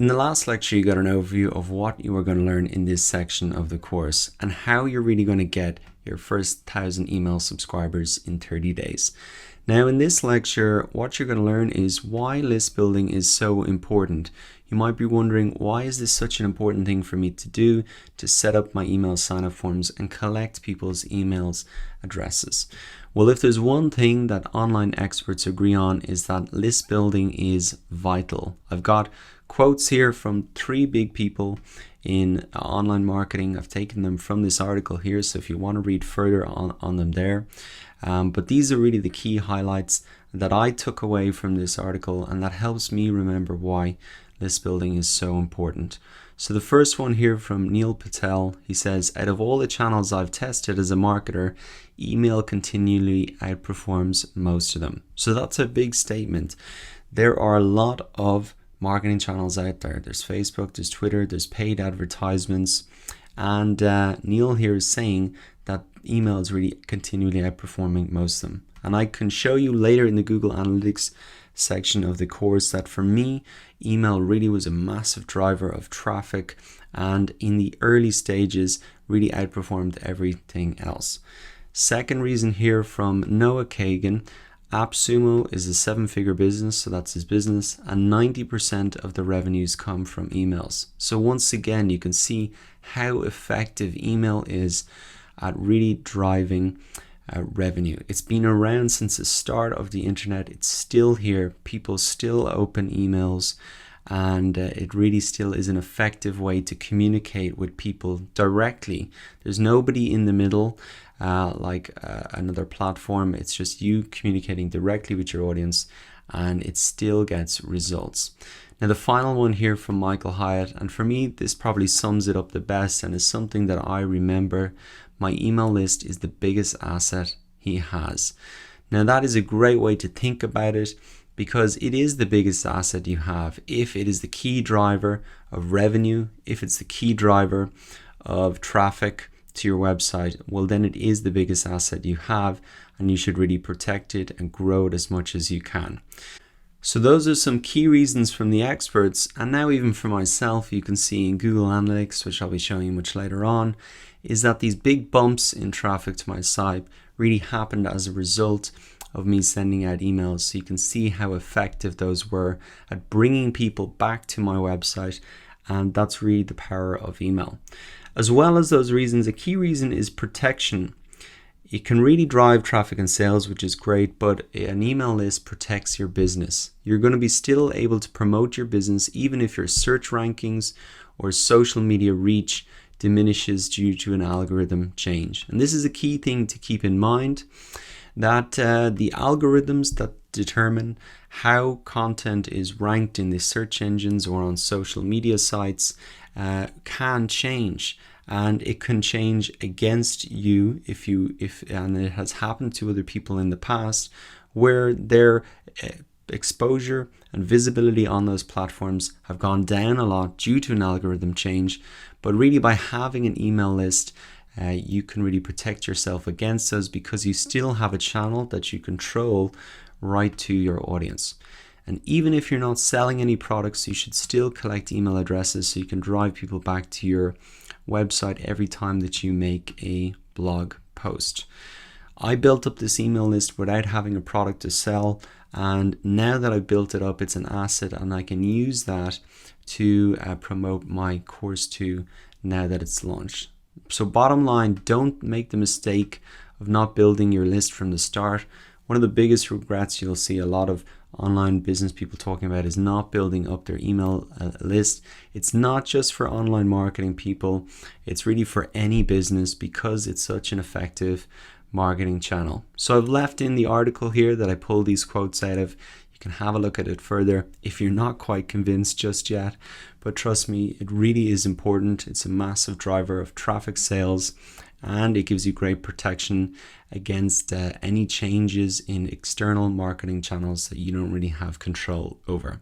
In the last lecture, you got an overview of what you are going to learn in this section of the course and how you're really going to get your first 1,000 email subscribers in 30 days. Now, in this lecture, what you're going to learn is why list building is so important. You might be wondering, why is this such an important thing for me to do, to set up my email sign-up forms and collect people's emails addresses? Well, if there's one thing that online experts agree on, is that list building is vital. I've got quotes here from 3 big people in online marketing. I've taken them from this article here, so if you want to read further on them there. But these are really the key highlights that I took away from this article, and that helps me remember why list building is so important. So the first one here from Neil Patel, he says, out of all the channels I've tested as a marketer, email continually outperforms most of them. So that's a big statement. There are a lot of marketing channels out there. There's Facebook, there's Twitter, there's paid advertisements. And Neil here is saying that email is really continually outperforming most of them. And I can show you later in the Google Analytics section of the course that for me, email really was a massive driver of traffic, and in the early stages really outperformed everything else. Second reason here from Noah Kagan, AppSumo is a 7-figure business, so that's his business, and 90% of the revenues come from emails. So once again, you can see how effective email is at really driving revenue. It's been around since the start of the internet. It's still here. People still open emails, and it really still is an effective way to communicate with people directly. There's nobody in the middle like another platform. It's just you communicating directly with your audience, and it still gets results. Now, the final one here from Michael Hyatt, and for me this probably sums it up the best and is something that I remember. My email list is the biggest asset he has. Now, that is a great way to think about it, because it is the biggest asset you have. If it is the key driver of revenue, if it's the key driver of traffic to your website, well, then it is the biggest asset you have, and you should really protect it and grow it as much as you can. So those are some key reasons from the experts, and now even for myself, you can see in Google Analytics, which I'll be showing you much later on, is that these big bumps in traffic to my site really happened as a result of me sending out emails. So you can see how effective those were at bringing people back to my website, and that's really the power of email. As well as those reasons, a key reason is protection. It can really drive traffic and sales, which is great, but an email list protects your business. You're going to be still able to promote your business even if your search rankings or social media reach diminishes due to an algorithm change. And this is a key thing to keep in mind, that the algorithms that determine how content is ranked in the search engines or on social media sites can change. And it can change against you if and it has happened to other people in the past, where their exposure and visibility on those platforms have gone down a lot due to an algorithm change. But really, by having an email list, you can really protect yourself against those, because you still have a channel that you control right to your audience. And even if you're not selling any products, you should still collect email addresses so you can drive people back to your website every time that you make a blog post. I built up this email list without having a product to sell, and now that I've built it up, it's an asset, and I can use that to promote my course too now that it's launched. So bottom line, don't make the mistake of not building your list from the start. One of the biggest regrets you'll see a lot of online business people talking about is not building up their email list. It's not just for online marketing people, it's really for any business, because it's such an effective marketing channel. So I've left in the article here that I pulled these quotes out of. You can have a look at it further if you're not quite convinced just yet, but trust me, it really is important. It's a massive driver of traffic, sales, and it gives you great protection against any changes in external marketing channels that you don't really have control over.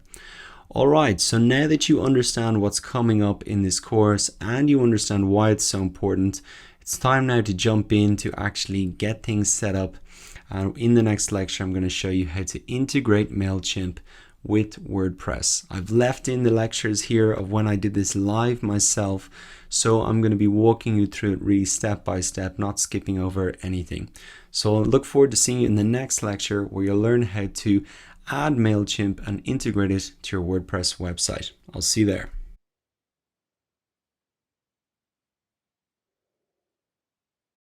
All right, so now that you understand what's coming up in this course and you understand why it's so important, it's time now to jump in to actually get things set up. In the next lecture, I'm going to show you how to integrate MailChimp with WordPress. I've left in the lectures here of when I did this live myself, so I'm going to be walking you through it really step by step, not skipping over anything. So I look forward to seeing you in the next lecture where you'll learn how to add MailChimp and integrate it to your WordPress website. I'll see you there.